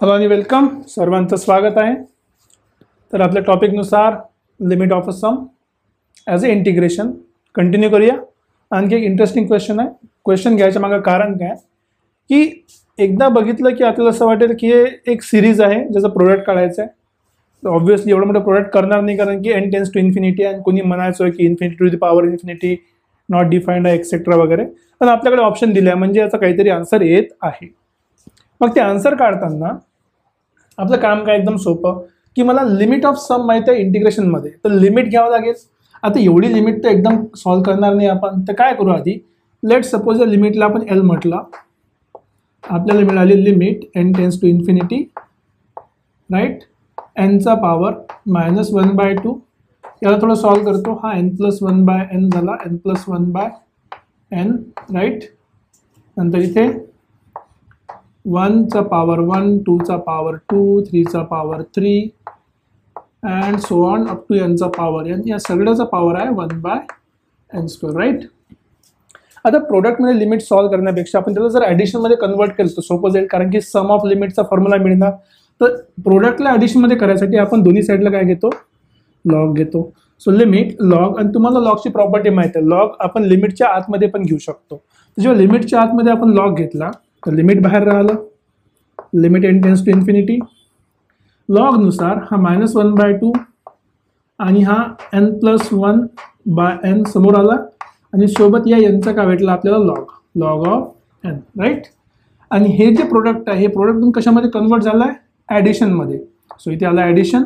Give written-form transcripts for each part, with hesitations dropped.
Hello आणि welcome, सर्वांचं स्वागत आहे. तर आपल्या टॉपिकनुसार limit of a sum as a integration continue करूया. आणखी एक इंटरेस्टिंग क्वेश्चन आहे. क्वेश्चन घ्यायच्या मागं कारण काय की एकदा बघितलं की आपल्याला असं वाटेल की हे एक सिरीज आहे ज्याचं प्रोडक्ट काढायचं आहे. तर ऑब्व्हियसली एवढं मोठं प्रोडक्ट करणार नाही, कारण की n टेन्स टू इन्फिनिटी आणि कोणी म्हणायचं की infinity to the power infinity not defined आहे एक्सेट्रा वगैरे. पण आपल्याकडे ऑप्शन दिले आहे म्हणजे याचा काहीतरी आन्सर येत आहे. मग ते आन्सर काढताना आपलं काम काय एकदम सोपं की मला लिमिट ऑफ सम माहिती आहे इंटिग्रेशनमध्ये, तर लिमिट घ्यावं लागेल. आता एवढी लिमिट तर एकदम सॉल्व करणार नाही आपण, तर काय करू आधी लेट सपोज या लिमिटला आपण एल म्हटलं. आपल्याला मिळाली limit n tends to infinity right nचा पॉवर -1/2. याला थोडं सॉल्व करतो. हा n+1/n झाला, n+1/n राईट. नंतर इथे 1चा पॉवर 1, 2चा पॉवर 2, 3चा power 3 and so on up to nचा पॉवर n. या सगळ्याचा पॉवर आहे 1/n² राईट. आता प्रोडक्टमध्ये लिमिट सॉल्व करण्यापेक्षा आपण त्याला जर ॲडिशनमध्ये कन्वर्ट केलं तर सोपं जाईल, कारण की सम ऑफ लिमिटचा फॉर्म्युला मिळणार. तर प्रोडक्टला ॲडिशनमध्ये करायसाठी आपण दोन्ही साईडला काय घेतो, लॉग घेतो. सो लिमिट लॉग, आणि तुम्हाला लॉगची प्रॉपर्टी माहिती आहे, लॉग आपण लिमिटच्या आतमध्ये पण घेऊ शकतो. तर जेव्हा लिमिटच्या आतमध्ये आपण लॉग घेतला तर लिमिट बाहेर राहिलं, limit n tends to infinity. लॉगनुसार हा -1/2 आणि हा n+1/n समोर आला, आणि सोबत या nचा काय भेटला आपल्याला लॉग ऑफ n राईट. आणि हे जे प्रोडक्ट आहे हे प्रोडक्ट कशामध्ये कन्वर्ट झालं आहे, ॲडिशनमध्ये. सो इथे आला ॲडिशन,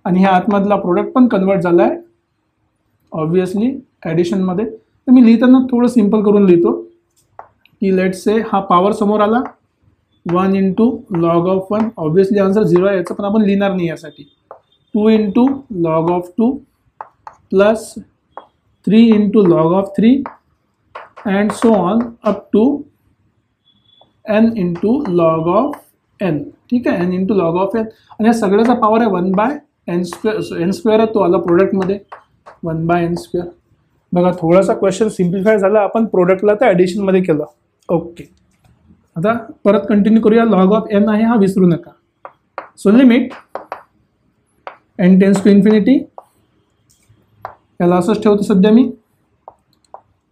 आणि ह्या आतमधला प्रोडक्ट पण कन्वर्ट झाला आहे ऑब्व्हियसली ॲडिशनमध्ये. तर मी लिहिताना थोडं सिम्पल करून लिहितो की लेट्स से हा पॉवर समोर आला 1 × लॉग ऑफ 1. ऑब्व्हियसली आन्सर 0 आहे याचं, पण आपण लिहिणार नाही यासाठी. 2 × log of 2 plus 3 × log of 3 and so on up to n × log of n. ठीक आहे, n × लॉग ऑफ n. आणि या सगळ्याचा पॉवर आहे 1/n². आहे तो आला प्रोडक्टमध्ये 1/n². बघा थोडासा क्वेश्चन सिम्प्लिफाय झाला, आपण प्रोडक्टला तर ॲडिशनमध्ये केलं. ओके, आता परत कंटिन्यू करूया. लॉग ऑफ n आहे हा विसरू नका. So limit n tends to infinity, याला असंच ठेवतो सध्या मी,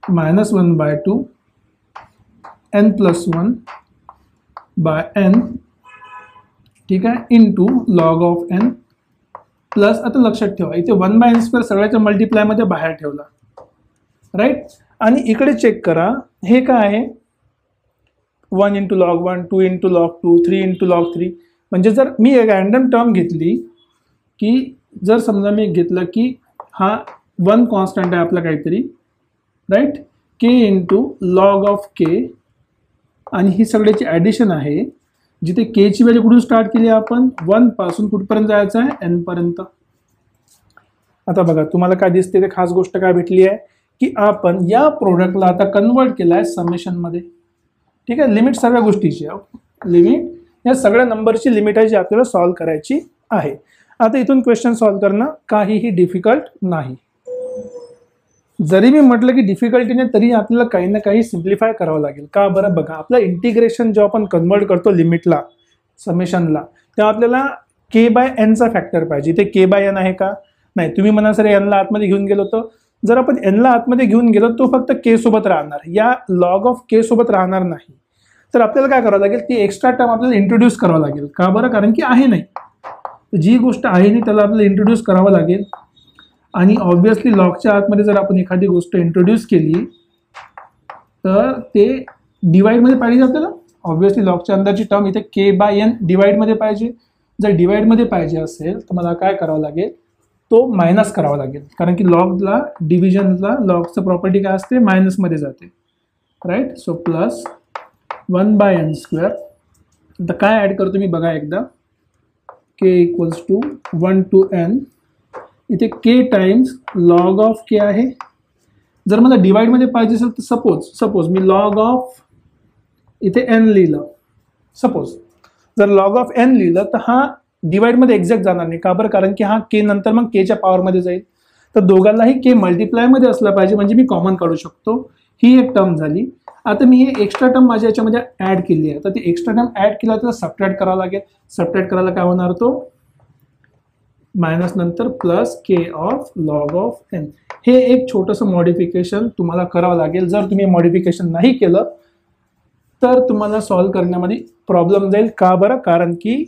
-1/2 n+1/n ठीक आहे into log of n plus, आता लक्षात ठेवा इथे 1/n² सगळ्याच्या मल्टिप्लायमध्ये बाहेर ठेवला राईट. आणि इकडे चेक करा हे काय आहे, 1 × लॉग 1, 2 × लॉग 2, 3 × लॉग 3. म्हणजे जर मी एक रँडम टर्म घेतली की जर समजा मी घेतलं की हा 1 कॉन्स्टंट आहे आपला काहीतरी right, k × log of k, आणि ही सगळ्याची ॲडिशन आहे जिथे k ची व्हॅल्यू कुठून स्टार्ट केली आपण 1 पासून कुठपर्यंत जायचं आहे n पर्यंत. आता बघा तुम्हाला काय दिसते ते खास गोष्ट काय भेटली आहे की आपण या प्रोडक्टला आता कन्वर्ट केलं आहे समेशनमध्ये. ठीक आहे, लिमिट सगळ्या गोष्टीची लिमिट या सगळ्या नंबरची लिमिट आहे जी आपल्याला सॉल्व करायची आहे. आता इथून क्वेश्चन सॉल्व करणं काहीही डिफिकल्ट नाही. जरी मी म्हटलं की डिफिकल्टीने, तरी आपल्याला काही ना काही सिम्प्लिफाय करावं लागेल. का बरं, बघा आपलं इंटिग्रेशन जेव्हा आपण कन्वर्ट करतो लिमिटला समेशनला, तेव्हा आपल्याला k/nचा फॅक्टर पाहिजे. इथे k/n आहे का, नाही. तुम्ही म्हणा सर nला आतमध्ये घेऊन गेलो, तर जर आपण nला आतमध्ये घेऊन गेलो तो फक्त k सोबत राहणार, या लॉग ऑफ k सोबत राहणार नाही. तर आपल्याला काय करावं लागेल, ती एक्स्ट्रा टर्म आपल्याला इंट्रोड्यूस करावं लागेल. का बरं, कारण की आहे नाही, जी गोष्ट आहे नाही त्याला आपल्याला इंट्रोड्यूस करावं लागेल. आणि ऑब्व्हियसली लॉगच्या आतमध्ये जर आपण एखादी गोष्ट इंट्रोड्यूस केली तर ते डिवाइडमध्ये पाहिजे आपल्याला. ऑब्व्हियसली लॉगच्या अंदरची टर्म इथे k/n डिवाइडमध्ये पाहिजे. जर डिवाइडमध्ये पाहिजे असेल तर मला काय करावं लागेल, तो मायनस करावा लागेल, कारण की लॉगला डिव्हिजनला लॉगचं प्रॉपर्टी काय असते, मायनसमध्ये जाते राईट. So plus 1/n². आता काय ॲड करतो मी बघा एकदा, k = 1 to n. इथे k times log of k आहे. जर मला डिवाइडमध्ये पाहिजे असेल तर सपोज मी लॉग ऑफ इथे n लिहिलं. सपोज जर लॉग ऑफ n लिहिलं तर हा डिवाइडमध्ये एक्झॅक्ट जाणार नाही. का बरं, कारण की हा k नंतर मग k च्या पॉवरमध्ये जाईल. तर दोघांनाही k मल्टिप्लायमध्ये असला पाहिजे, म्हणजे मी कॉमन काढू शकतो. ही एक टर्म झाली. आता मी हे एक्स्ट्रा टर्म माझ्या याच्यामध्ये ऍड केली आहे, तर ती एक्स्ट्रा टर्म ऍड केला तर सबट्रॅक्ट करावं लागेल. सबट्रॅक्ट करायला काय होणार, तो मायनस नंतर plus k of log of n. हे एक छोटंसं मॉडिफिकेशन तुम्हाला करावं लागेल. जर तुम्ही मॉडिफिकेशन नाही केलं तर तुम्हाला सॉल्व्ह करण्यामध्ये प्रॉब्लेम जाईल. का बरं? कारण की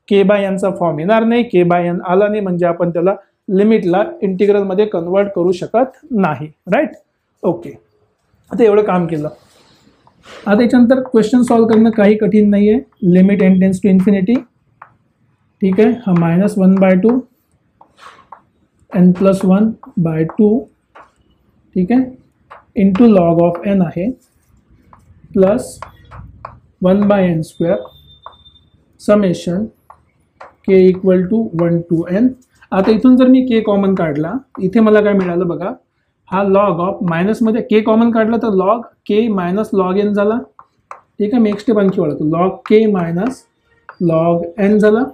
के बाय एनचा फॉर्म येणार नाही. के बाय एन आला नाही म्हणजे आपण त्याला लिमिटला इंटिग्रलमध्ये कन्वर्ट करू शकत नाही. राईट? ओके, आता एवढं काम केलं. आता याच्यानंतर क्वेश्चन सॉल्व्ह करणं काही कठीण नाही आहे. Limit n tends to infinity. ठीक आहे, हा -1/2 n+1/2 ठीक आहे इंटू लॉग ऑफ एन आहे plus 1/n² summation k = 1 to n. आता इथून जर मी k कॉमन काढला, इथे मला काय मिळालं बघा, हा लॉग ऑफ मायनसमध्ये k कॉमन काढला तर log k minus log n झाला. ठीक आहे, मी एक स्टेप आणखी वाढवतो, log k minus log n झाला.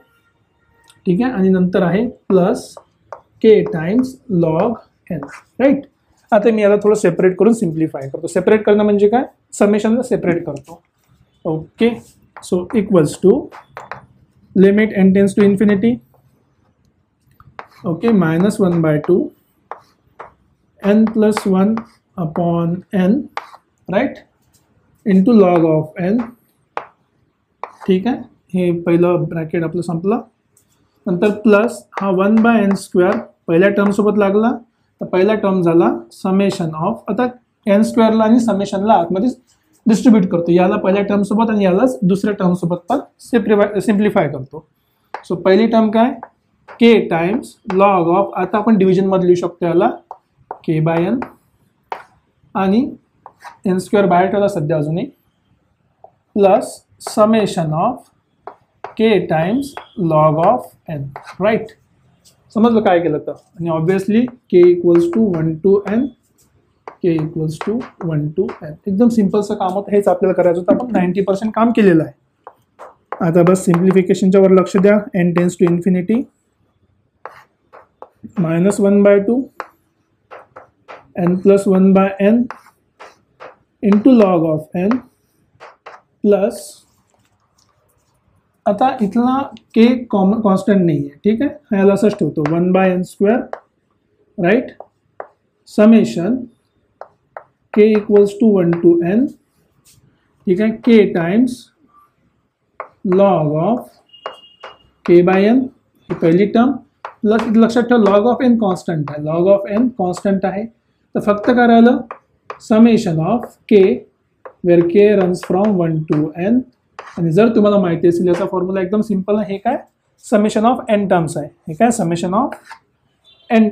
ठीक आहे, आणि नंतर आहे plus k times log n. Right? आता मी याला थोडं सेपरेट करून सिम्प्लिफाय करतो. सेपरेट करणं म्हणजे काय, समेशनला सेपरेट करतो. Okay, so equals to limit n tends to infinity. Okay, -1/2 n+1/n right into log of n. ठीक आहे, हे पहिलं ब्रॅकेट आपलं संपलं. नंतर प्लस हा 1/n² पहिल्या टर्मसोबत लागला तर पहिला टर्म झाला समेशन ऑफ. आता n² आणि समेशनला आतमध्ये डिस्ट्रीब्यूट करतो, याला पहिल्या टर्मसोबत आणि यालाच दुसऱ्या टर्मसोबत पण सिम्प्लिफाय करतो. सो पहिली टर्म काय, k टाइम्स लॉग ऑफ, आता आपण डिव्हिजनमध्ये लिहू शकतो याला k/n आणि n² बाहेर ठेवला सध्या अजूनही, plus summation of k times log of n. Right? समजलं काय केलं तर. आणि obviously k = 1 to n, k = 1 to n. एकदम सिम्पलचं काम होतं, हेच आपल्याला करायचं होतं. आपण 90% काम केलेलं आहे. आता बस सिम्प्लिफिकेशनच्या वर लक्ष द्या. n tends to infinity -1/2 n+1/n into log of n plus, आता इथला k कॉन्स्टंट नाही आहे. ठीक आहे, ह्याला असंच ठेवतो 1/n² right summation k = 1 to n. ठीक आहे, k times log of k/n ही पहिली टर्म प्लस इथं लक्षात ठेवा लॉग ऑफ n कॉन्स्टंट आहे. लॉग ऑफ n कॉन्स्टंट आहे तर फक्त काय राहिलं summation of k where k runs from 1 to n. आणि जर तुम्हाला माहिती असेल याचा फॉर्म्युला एकदम सिंपल आहे. हे काय समेशन ऑफ n टर्म्स आहे. हे काय समेशन ऑफ n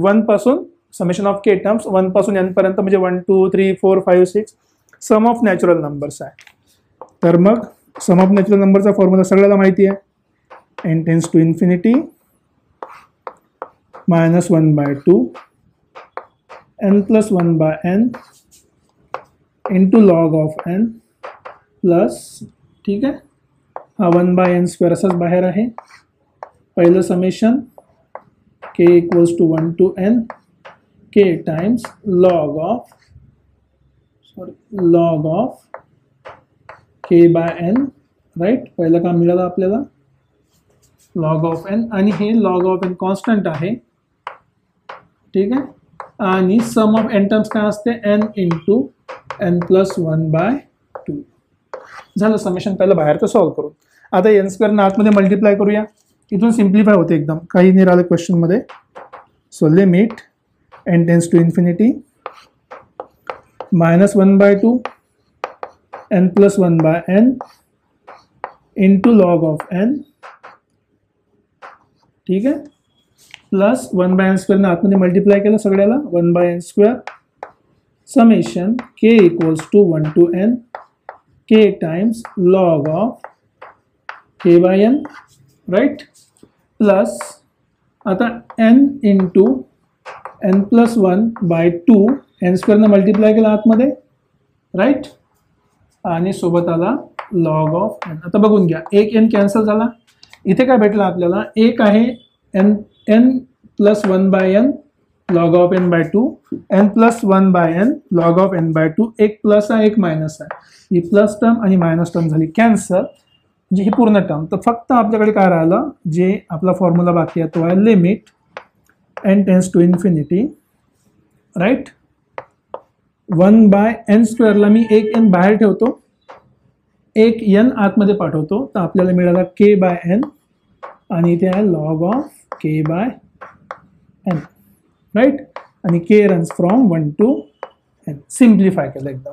1 पासून समेशन ऑफ k टर्म्स 1 पासून n पर्यंत म्हणजे 1 2 3 4 5 6 सम ऑफ नॅचरल नंबर्स आहे. तर मग सम ऑफ नॅचरल नंबरचा फॉर्म्युला सगळ्याला माहिती आहे. n tends to infinity -1/2 n+1/n into log of n plus, ठीक आहे, हा 1/n² असंच बाहेर आहे. पहिलं summation k = 1 to n k times log of k/n. Right? पहिलं काम मिळालं आपल्याला लॉग ऑफ n आणि हे लॉग ऑफ n कॉन्स्टंट आहे. ठीक आहे, आणि सम ऑफ n टर्म्स काय असते n इंटू n+1/2. झालं समेशन पहिलं बाहेरचं सॉल्व्ह करून. आता n² आतमध्ये मल्टिप्लाय करूया. इथून सिम्प्लिफाय होते एकदम, काही नाही राहिलं क्वेश्चनमध्ये. So limit n tends to infinity -1/2 n+1/n into log of n. ठीक आहे, प्लस 1/n² आतमध्ये मल्टिप्लाय केलं सगळ्याला 1/n² summation k = 1 to n k times log of k/n. Right? Plus आता n into n+1/2 n² multiply केला आतमध्ये. Right? आणि सोबत आला लॉग ऑफ n. आता बघून घ्या, एक n कॅन्सल झाला. इथे काय भेटलं आपल्याला, एक आहे n+1/n log of n by 2 n plus 1 by n log of n by 2. एक प्लस आहे एक मायनस आहे, ही प्लस टर्म आणि मायनस टर्म झाली कॅन्सल, म्हणजे ही पूर्ण टर्म. तर फक्त आपल्याकडे काय राहिलं, जे आपला फॉर्म्युला बाकी आहे तो आहे limit n tends to infinity, right. 1 by n स्क्वेअरला मी एक एन बाहेर ठेवतो, एक एन आतमध्ये पाठवतो, तर आपल्याला मिळाला के बाय एन आणि इथे आहे log of k by n, right. आणि k runs from 1 to n. Simplify केलं एकदम.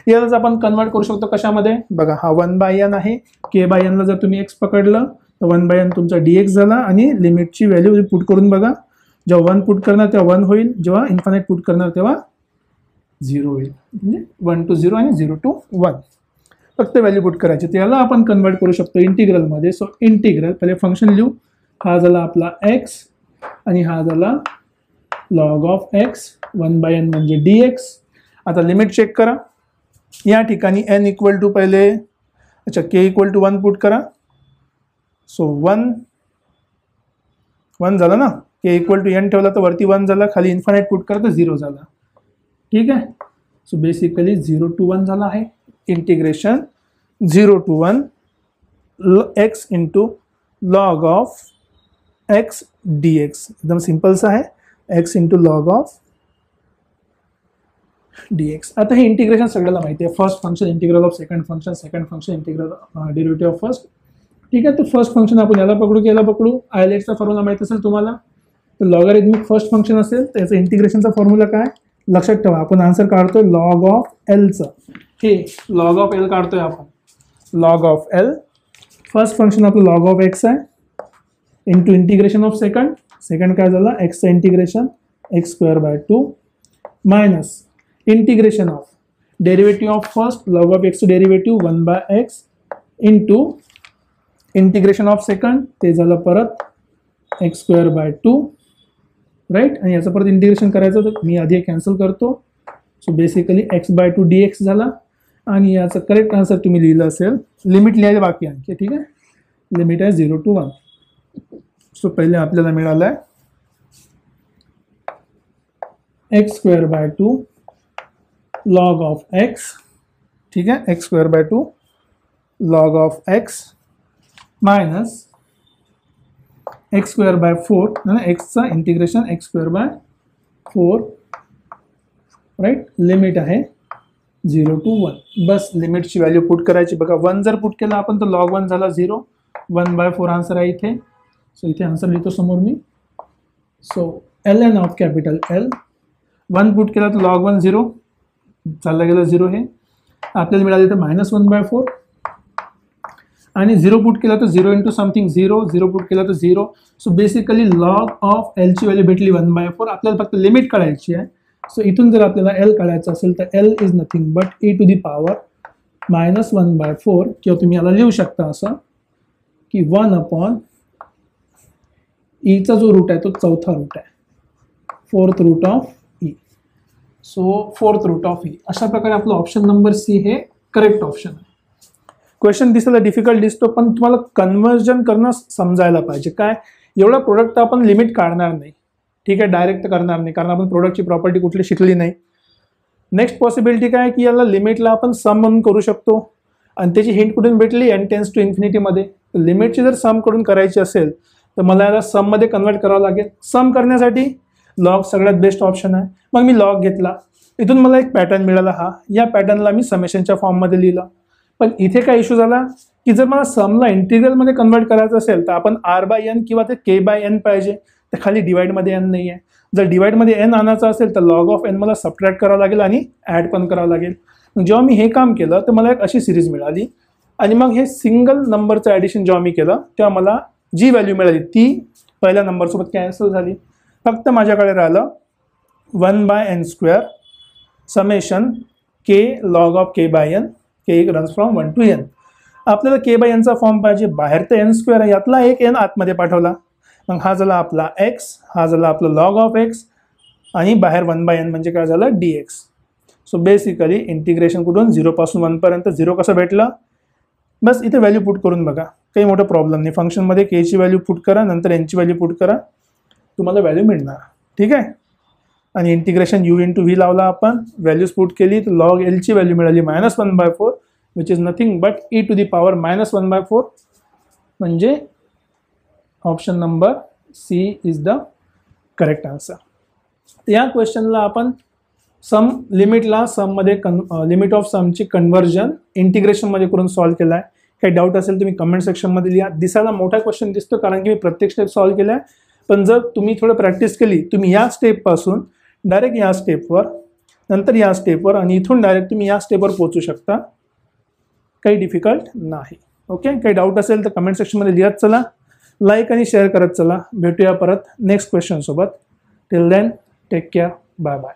यालाच आपण कन्वर्ट करू शकतो कशामध्ये बघा, हा 1 बाय एन आहे, के बाय एनला जर तुम्ही एक्स पकडलं तर 1 बाय एन तुमचा dx झाला, आणि लिमिटची व्हॅल्यू पुट करून बघा, जेव्हा 1 पुट करणार तेव्हा 1 होईल, जेव्हा इन्फानाइट पुट करणार तेव्हा 0 होईल, म्हणजे 1 to 0 आणि 0 to 1. फक्त व्हॅल्यू पुट करायची, त्याला आपण कन्वर्ट करू शकतो इंटिग्रलमध्ये. सो इंटिग्रल पहिले फंक्शन लिहू, हा झाला आपला एक्स आणि हा झाला log of x, 1 by n म्हणजे dx. आता लिमिट चेक करा, या ठिकाणी n इक्वल टू पहिले k इक्वल टू 1 पुट करा. सो 1 झाला ना, k इक्वल टू n ठेवला तर वरती 1 झाला, खाली इन्फानाइट पुट करा तर 0 झाला, ठीक आहे. सो बेसिकली 0 to 1 झाला आहे. Integration 0 to 1 x into log of x dx. एकदम सिम्पलचं आहे, x into log of dx. आता हे इंटिग्रेशन सगळ्याला माहिती आहे, first function integral of second function, second function integral derivative of first, ठीक आहे. तर फर्स्ट फंक्शन आपण याला पकडू की याला पकडू, आयलेटचा फॉर्म्युला माहिती असेल तुम्हाला, तर लॉगॅरिथमिक फर्स्ट फंक्शन असेल तर याचा इंटिग्रेशनचा फॉर्म्युला काय लक्षात ठेवा, आपण आन्सर काढतोय लॉग ऑफ एलचं, हे लॉग ऑफ एल काढतोय आपण, log of L. First function आपलं लॉग ऑफ एक्स आहे, इंटू इंटिग्रेशन ऑफ सेकंड काय झालं एक्सचं integration x square by 2 minus integration of derivative of first log of एक्सचं derivative 1 by x into integration of second, ते झालं परत x square by 2, right. आणि याचं परत इंटिग्रेशन करायचं तर मी आधी कॅन्सल करतो. So basically x by 2 dx झाला, आणि याचं करेक्ट आन्सर तुम्ही लिहिलं असेल, लिमिट लिहायला बाकी आणखी, ठीक आहे. लिमिट आहे 0 to 1. सो पहिले आपल्याला मिळालं आहे x square by 2 log of x, ठीक आहे, x square by 2 log of x minus x square by 4 ना, एक्सचा integration x square by 4, right. Limit आहे 0 to 1. बस लिमिटची व्हॅल्यू पुट करायची बघा, 1 जर पुट केला आपण तर लॉग 1 झाला 0, 1 बाय 4 आन्सर आहे इथे. सो इथे आन्सर लिहितो समोर मी. So L n of capital L, 1 put केला तर लॉग 1 0, चालला गेला 0, हे आपल्याला मिळालं इथं -1 बाय 4, आणि 0 पुट केला तर 0 इंटू समथिंग 0, 0 पुट केला तर 0. सो बेसिकली लॉग ऑफ एलची व्हॅल्यू भेटली 1 बाय 4. आपल्याला फक्त लिमिट काढायची आहे. सो इथून जर आपल्याला एल काढायचं असेल तर L is nothing but e to the power -1 by 4, किंवा तुम्ही याला लिहू शकता असं की 1 अपॉन ईचा जो रूट आहे तो चौथा रूट आहे, 4th root of e. So 4th root of e. अशा प्रकारे आपलं ऑप्शन नंबर सी हे करेक्ट ऑप्शन आहे. क्वेश्चन दिसायला डिफिकल्ट दिसतो, पण तुम्हाला कन्व्हर्जन करणं समजायला पाहिजे. काय एवढा प्रोडक्ट आपण लिमिट काढणार नाही, ठीक आहे, डायरेक्ट करणार नाही, कारण आपण प्रोडक्टची प्रॉपर्टी कुठली शिकली नाही. नेक्स्ट पॉसिबिलिटी काय की याला लिमिटला आपण सम म्हणून करू शकतो, आणि त्याची हिंट कुठून भेटली n टेन्स टू इन्फिनिटीमध्ये. लिमिटची जर सम कडून करायची असेल तर मला याला सममध्ये कन्वर्ट करावं लागेल. सम करण्यासाठी लॉग सगळ्यात बेस्ट ऑप्शन आहे. मग मी लॉग घेतला, इथून मला एक पॅटर्न मिळाला, हा या पॅटर्नला मी समेशनच्या फॉर्ममध्ये लिहिलं. पण इथे काय इश्यू झाला की जर मला समला इंटिग्रलमध्ये कन्वर्ट करायचं असेल तर आपण r बाय n किंवा ते k बाय n पाहिजे, तर खाली डिवाइडमध्ये n नाही आहे. जर डिवाइडमध्ये n आणायचं असेल तर लॉग ऑफ n मला सबट्रॅक्ट करावं लागेल आणि ॲड पण करावं लागेल. जेव्हा मी हे काम केलं तर मला एक अशी सिरीज मिळाली, आणि मग हे सिंगल नंबरचं ॲडिशन जेव्हा मी केलं तेव्हा मला जी व्हॅल्यू मिळाली ती पहिल्या नंबरसोबत कॅन्सल झाली. फक्त माझ्याकडे राहिलं 1 by n square summation k log of k by n, k runs from 1 to n. आपल्याला k बाय nचा फॉर्म पाहिजे, बाहेर तर n स्क्वेअर आहे, यातला एक n आतमध्ये पाठवला. मग हा झाला आपला x, हा झाला आपला लॉग ऑफ x, आणि बाहेर 1 बाय n म्हणजे काय झालं dx. सो बेसिकली इंटिग्रेशन कुठून 0 पासून 1 पर्यंत 0 कसं भेटलं, बस इथे व्हॅल्यू पुट करून बघा, काही मोठा प्रॉब्लेम नाही. फंक्शनमध्ये k ची व्हॅल्यू पुट करा, नंतर n ची व्हॅल्यू पुट करा, तुम्हाला व्हॅल्यू मिळणार, ठीक आहे. आणि इंटिग्रेशन u इंटू व्ही लावला आपण, व्हॅल्यूज पुट केली तर लॉग एलची व्हॅल्यू मिळाली -1/4 which is nothing but e to the power -1/4, म्हणजे option number C is the correct answer. या क्वेश्चनला आपण सम लिमिटला सममध्ये लिमिट ऑफ समची कन्व्हर्जन इंटिग्रेशनमध्ये करून सॉल्व्ह केला आहे. काही डाऊट असेल तुम्ही कमेंट सेक्शनमध्ये लिहा. दिसायला मोठा क्वेश्चन दिसतो कारण की मी प्रत्येक स्टेप सॉल्व्ह केला आहे, पण जर तुम्ही थोडं प्रॅक्टिस केली तुम्ही या स्टेपपासून डायरेक्ट या स्टेपवर, नंतर या स्टेपवर आणि इथून डायरेक्ट तुम्ही या स्टेपवर पोहोचू शकता. काही डिफिकल्ट नाही. ओके, काही डाऊट असेल तर कमेंट सेक्शनमध्ये लिहत चला, लाईक आणि शेअर करत चला. भेटूया परत नेक्स्ट क्वेश्चन सोबत. Till then take care, bye bye.